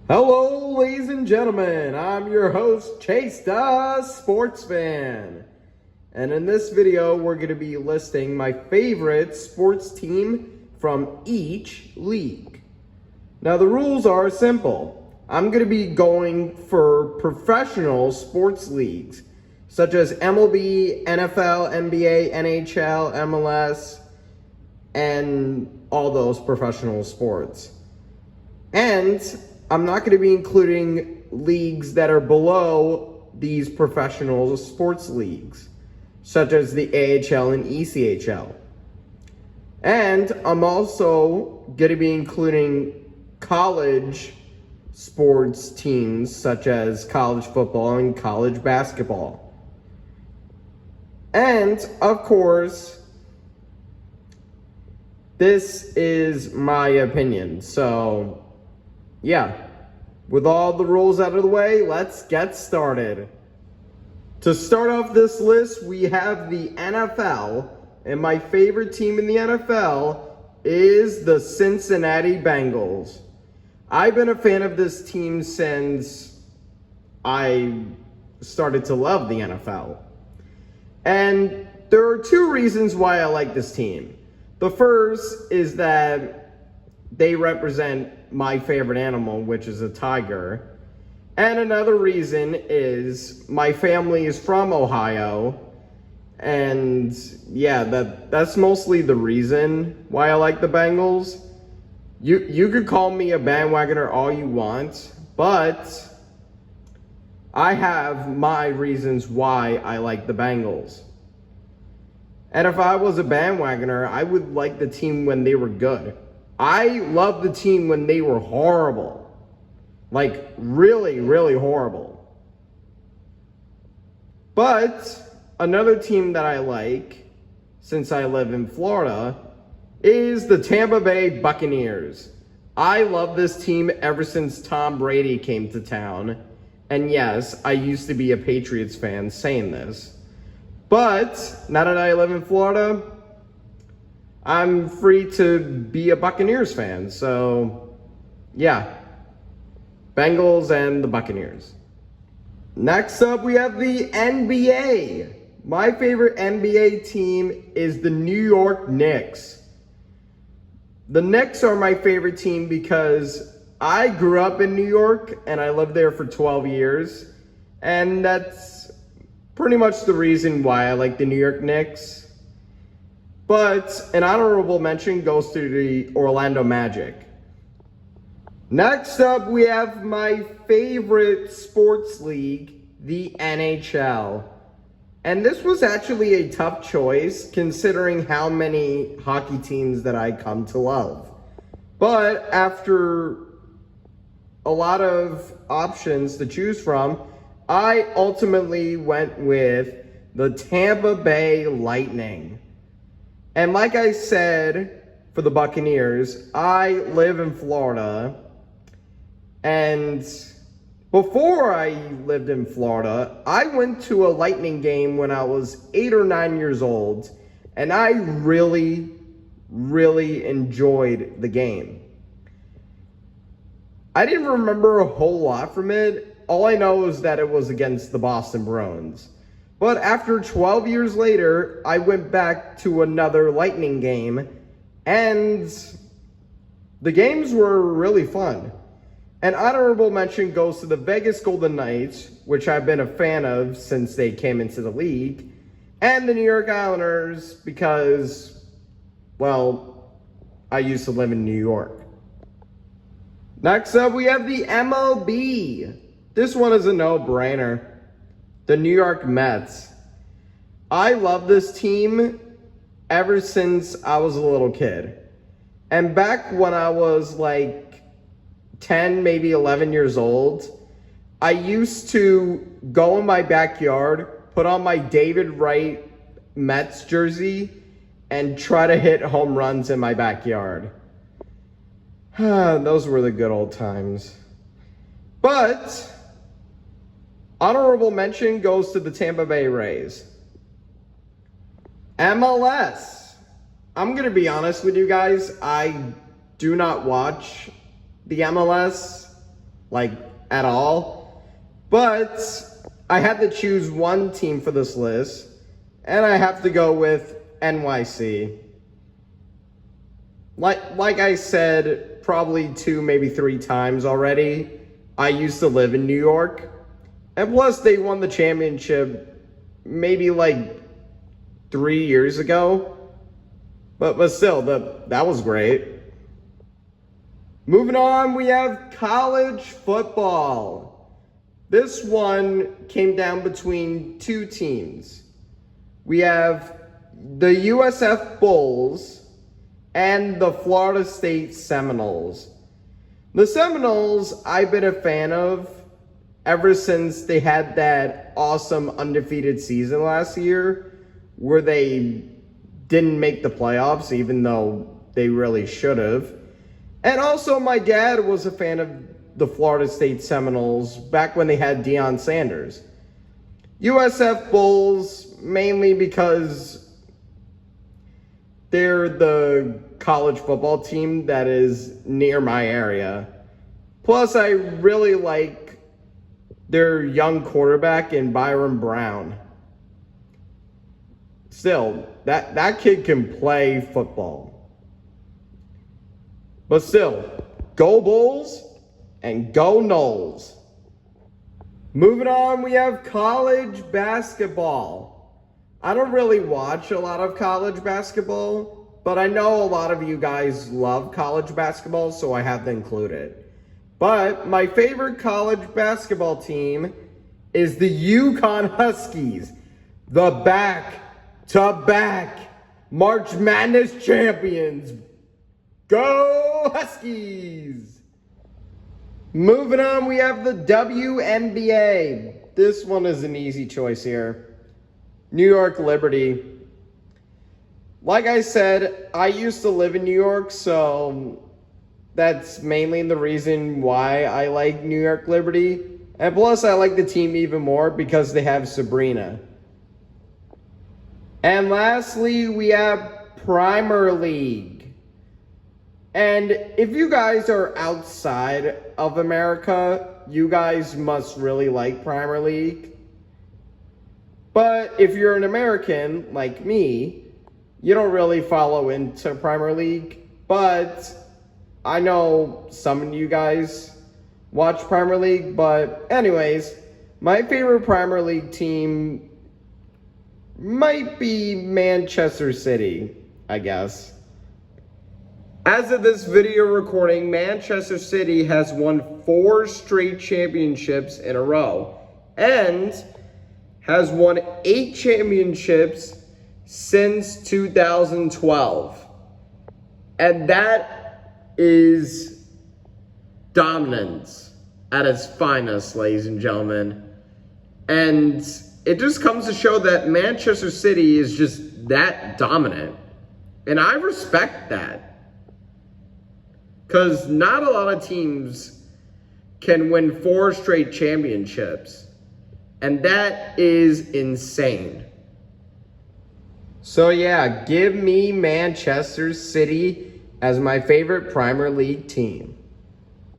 Hello, ladies and gentlemen. I'm your host, Chase the Sports Fan. And in this video, we're going to be listing my favorite sports team from each league. Now, the rules are simple. I'm going to be going for professional sports leagues, such as MLB, NFL, NBA, NHL, MLS, and all those professional sports. And I'm not going to be including leagues that are below these professional sports leagues, such as the AHL and ECHL. And I'm also going to be including college sports teams, such as college football and college basketball. And, of course, this is my opinion, so yeah, with all the rules out of the way, let's get started. To start off this list, we have the NFL, and my favorite team in the NFL is the Cincinnati Bengals. I've been a fan of this team since I started to love the NFL. And there are two reasons why I like this team. The first is that they represent my favorite animal, which is a tiger. And another reason is my family is from Ohio. And yeah, that's mostly the reason why I like the Bengals. You could call me a bandwagoner all you want, but I have my reasons why I like the Bengals. And if I was a bandwagoner, I would like the team when they were good. I loved the team when they were horrible. Like, really, really horrible. But another team that I like, since I live in Florida, is the Tampa Bay Buccaneers. I love this team ever since Tom Brady came to town. And yes, I used to be a Patriots fan saying this. But now that I live in Florida, I'm free to be a Buccaneers fan. So, yeah. Bengals and the Buccaneers. Next up, we have the NBA. My favorite NBA team is the New York Knicks. The Knicks are my favorite team because I grew up in New York and I lived there for 12 years. And that's pretty much the reason why I like the New York Knicks. But an honorable mention goes to the Orlando Magic. Next up, we have my favorite sports league, the NHL. And this was actually a tough choice considering how many hockey teams that I come to love. But after a lot of options to choose from, I ultimately went with the Tampa Bay Lightning. And like I said, for the Buccaneers, I live in Florida. And before I lived in Florida, I went to a Lightning game when I was 8 or 9 years old. And I really, really enjoyed the game. I didn't remember a whole lot from it. All I know is that it was against the Boston Bruins. But after 12 years later, I went back to another Lightning game, and the games were really fun. An honorable mention goes to the Vegas Golden Knights, which I've been a fan of since they came into the league, and the New York Islanders because, well, I used to live in New York. Next up, we have the MLB. This one is a no-brainer. The New York Mets. I love this team ever since I was a little kid. And back when I was like 10, maybe 11 years old, I used to go in my backyard, put on my David Wright Mets jersey, and try to hit home runs in my backyard. Those were the good old times. But honorable mention goes to the Tampa Bay Rays. MLS. I'm going to be honest with you guys. I do not watch the MLS like at all. But I had to choose one team for this list, and I have to go with NYC. Like I said probably 2, maybe 3 times already, I used to live in New York. And plus, they won the championship maybe like 3 years ago. But still, that was great. Moving on, we have college football. This one came down between 2 teams. We have the USF Bulls and the Florida State Seminoles. The Seminoles, I've been a fan of ever since they had that awesome undefeated season last year where they didn't make the playoffs, even though they really should have. And also, my dad was a fan of the Florida State Seminoles back when they had Deion Sanders. USF Bulls, mainly because they're the college football team that is near my area. Plus, I really like their young quarterback in Byron Brown. Still, that kid can play football. But still, go Bulls and go Noles. Moving on, we have college basketball. I don't really watch a lot of college basketball, but I know a lot of you guys love college basketball, so I have to include it. But my favorite college basketball team is the UConn Huskies, the back-to-back March Madness champions. Go Huskies! Moving on, we have the WNBA. This one is an easy choice here. New York Liberty. Like I said, I used to live in New York, so that's mainly the reason why I like New York Liberty. And plus, I like the team even more because they have Sabrina. And lastly, we have Premier League. And if you guys are outside of America, you guys must really like Premier League. But if you're an American, like me, you don't really follow into Premier League. But I know some of you guys watch Premier League. But anyways, my favorite Premier League team might be Manchester City, I guess. As of this video recording, Manchester City has won 4 straight championships in a row. And has won 8 championships since 2012. And that is dominance at its finest, ladies and gentlemen. And it just comes to show that Manchester City is just that dominant. And I respect that. Because not a lot of teams can win 4 straight championships. And that is insane. So yeah, give me Manchester City as my favorite Premier League team.